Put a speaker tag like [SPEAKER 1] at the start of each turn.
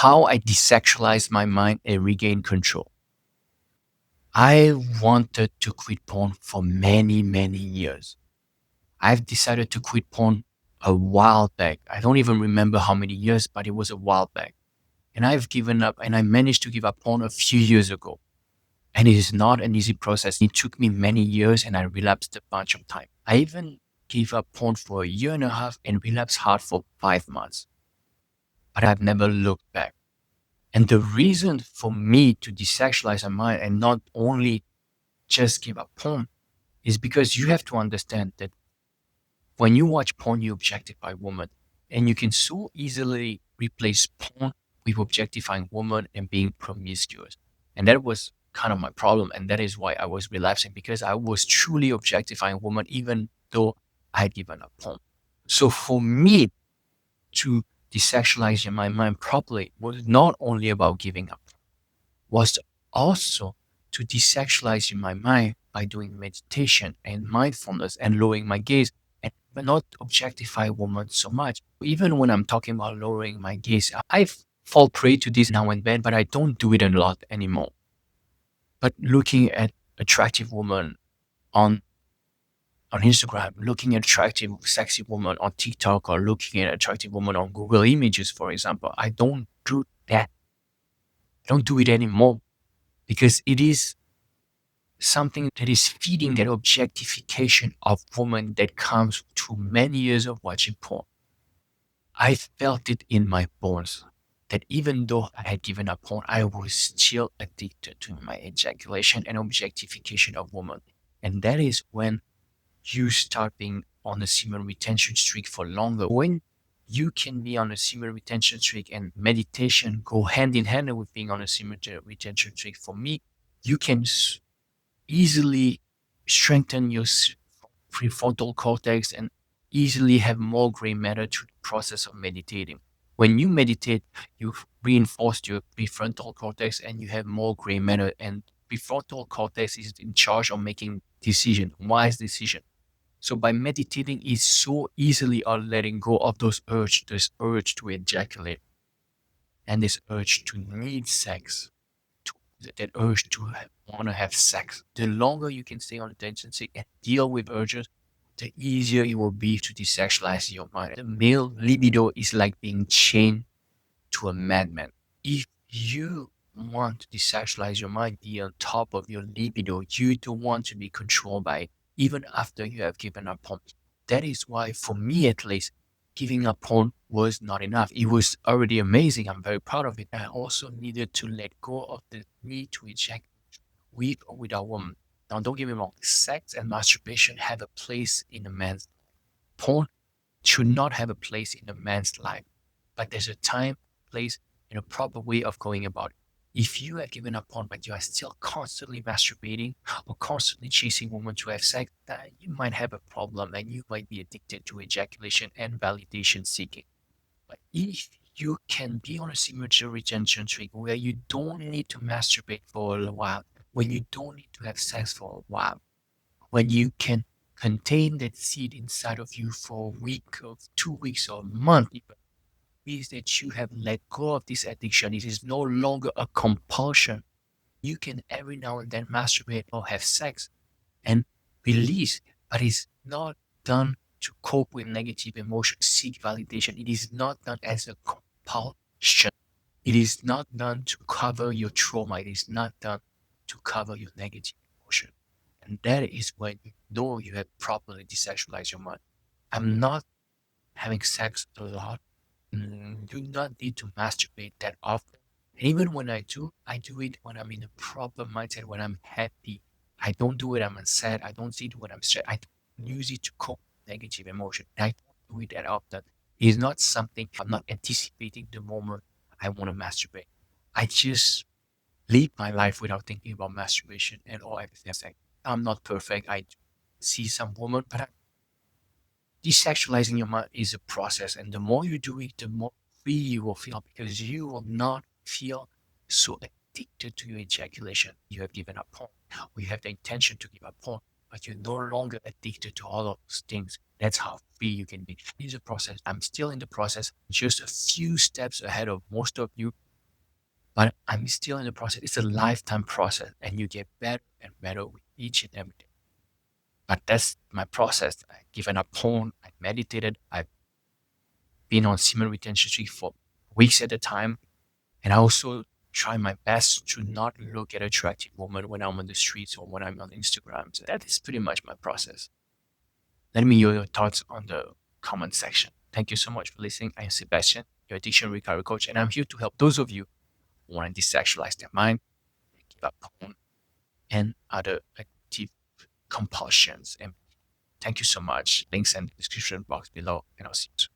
[SPEAKER 1] how I desexualized my mind and regained control. I wanted to quit porn for many, many years. I've decided to quit porn a while back. I don't even remember how many years, but it was a while back. And I've given up, and I managed to give up porn a few years ago. And it is not an easy process. It took me many years, and I relapsed a bunch of times. I even gave up porn for a year and a half and relapsed hard for 5 months. But I've never looked back. And the reason for me to desexualize my mind and not only just give up porn is because you have to understand that when you watch porn, you objectify women, and you can so easily replace porn with objectifying women and being promiscuous. And that was kind of my problem. And that is why I was relapsing, because I was truly objectifying women, even though I had given up porn. So for me to desexualize my mind properly was not only about giving up, was also to desexualize in my mind by doing meditation and mindfulness and lowering my gaze and but not objectify women so much. Even when I'm talking about lowering my gaze, I fall prey to this now and then, but I don't do it a lot anymore. But looking at attractive women on Instagram, looking at attractive, sexy women on TikTok, or looking at attractive women on Google Images, for example, I don't do that. I don't do it anymore because it is something that is feeding that objectification of women that comes through many years of watching porn. I felt it in my bones that even though I had given up porn, I was still addicted to my ejaculation and objectification of women. And that is when you start being on a semen retention streak for longer. When you can be on a semen retention streak and meditation go hand in hand with being on a semen retention streak, for me, you can easily strengthen your prefrontal cortex and easily have more gray matter through the process of meditating. When you meditate, you reinforce your prefrontal cortex and you have more gray matter. And prefrontal cortex is in charge of making decision, wise decision. So by meditating is so easily on letting go of this urge to ejaculate and this urge to need sex, that urge to want to have sex. The longer you can stay on attention seek and deal with urges, the easier it will be to desexualize your mind. The male libido is like being chained to a madman. If you want to desexualize your mind, be on top of your libido. You don't want to be controlled by it, even after you have given up porn. That is why, for me at least, giving up porn was not enough. It was already amazing. I'm very proud of it. I also needed to let go of the need to ejaculate with or without woman. Now, don't get me wrong, sex and masturbation have a place in a man's life. Porn should not have a place in a man's life, but there's a time, place, and a proper way of going about it. If you have given up porn, but you are still constantly masturbating or constantly chasing women to have sex, then you might have a problem and you might be addicted to ejaculation and validation seeking. But if you can be on a simultaneous retention streak where you don't need to masturbate for a while, when you don't need to have sex for a while, when you can contain that seed inside of you for a week or 2 weeks or a month, even, means that you have let go of this addiction. It is no longer a compulsion. You can every now and then masturbate or have sex and release, but it's not done to cope with negative emotions, seek validation. It is not done as a compulsion. It is not done to cover your trauma. It is not done to cover your negative emotion. And that is when you know you have properly desexualized your mind. I'm not having sex a lot. Do not need to masturbate that often. And even when I do it when I'm in a proper mindset, when I'm happy. I don't do it when I'm sad. I don't do it when I'm stressed. I don't use it to cope with negative emotion. I don't do it that often. It's not something I'm not anticipating the moment I want to masturbate. I just live my life without thinking about masturbation and all everything. I'm not perfect. I see some women, but desexualizing your mind is a process. And the more you do it, the more free you will feel because you will not feel so addicted to your ejaculation. You have given up porn. We have the intention to give up porn, but you're no longer addicted to all of those things. That's how free you can be. It's a process. I'm still in the process, just a few steps ahead of most of you. but I'm still in the process. It's a lifetime process, and you get better and better with each and every day. But that's my process. I've given up porn. I meditated. I've been on semen retention streak for weeks at a time. And I also try my best to not look at attractive women when I'm on the streets or when I'm on Instagram. So that is pretty much my process. Let me know your thoughts on the comment section. Thank you so much for listening. I'm Sebastian, your addiction recovery coach, and I'm here to help those of you who want to desexualize their mind, give up porn, and other addictive compulsions. And thank you so much. Links in the description box below, and I'll see you soon.